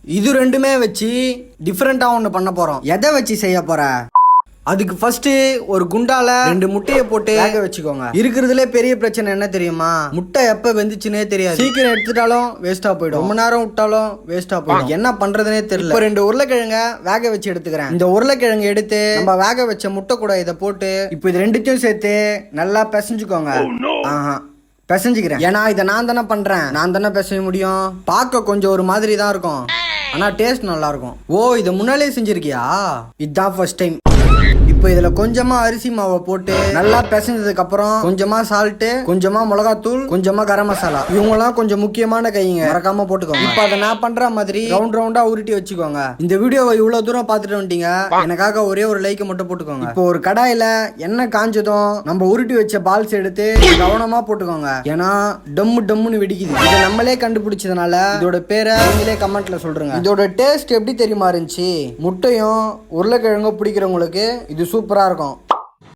இது ரெண்டுமே வச்சு டிஃப்ரெண்டா ஒன்று பண்ண போறோம். எதை வச்சு செய்ய போற? அதுக்கு ஃபர்ஸ்ட் ஒரு குண்டால 2 முட்டையை போட்டு வேக வச்சுக்கோங்க. இருக்கிறதுலே பெரிய பிரச்சனை என்ன தெரியுமா? முட்டை எப்ப வெந்துச்சுன்னே தெரியாது. சீக்கிரம் எடுத்துட்டாலும் வேஸ்டா போயிடும், ரொம்ப நேரம் விட்டாலும் வேஸ்டா போயிடும். என்ன பண்றதுனே தெரியல. இப்போ 2 உருளைக்கிழங்க வேக வச்சு எடுத்துக்கிறேன். இந்த உருளைக்கிழங்கு எடுத்து நம்ம வேக வச்ச முட்டை கூட இதை போட்டு இப்போ இது ரெண்டுத்தையும் சேர்த்து நல்லா பிசைஞ்சுக்கோங்க. பிசைஞ்சுக்கிறேன். ஏன்னா இதை நான் தானே பண்றேன், நான் தானே பிசைய முடியும். பார்க்க கொஞ்சம் ஒரு மாதிரி தான் இருக்கும், ஆனா டேஸ்ட் நல்லா இருக்கும். ஓ, இதை முன்னாலே செஞ்சிருக்கியா? இதுதான் ஃபர்ஸ்ட் டைம். இப்போ இதுல கொஞ்சமா அரிசி மாவை போட்டு நல்லா பிசைஞ்சதுக்கு அப்புறம் கொஞ்சமா சால்ட், கொஞ்சமா மிளகாத்தூள், கொஞ்சமா கரம் மசாலா, இவங்கெல்லாம் கொஞ்சம் முக்கியமான கைங்க, மறக்காம போட்டுக்கோங்க. இப்போ அதை நான் பண்ற மாதிரி ரவுண்ட் ரவுண்டா உருட்டி வச்சுக்கோங்க. இந்த வீடியோவை இவ்வளவு தூரம் பார்த்துட்டு வந்துட்டீங்க, எனக்காக ஒரே ஒரு லைக் மட்டும் போட்டுக்கோங்க. இப்போ ஒரு கடாயில எண்ணெய் காஞ்சதும் நம்ம உருட்டி வச்ச பால்ஸ் எடுத்து கவனமா போட்டுக்கோங்க. ஏன்னா டம்மு டம்முன்னு வெடிக்குது. இதை நம்மளே கண்டுபிடிச்சதுனால இதோட பேரை நீங்களே கமெண்ட்ல சொல்றேங்க. இதோட டேஸ்ட் எப்படி தெரியுமா இருந்துச்சு? முட்டையும் உருளைக்கிழங்கும் பிடிக்கிறவங்களுக்கு இது சூப்பரா இருக்கும்.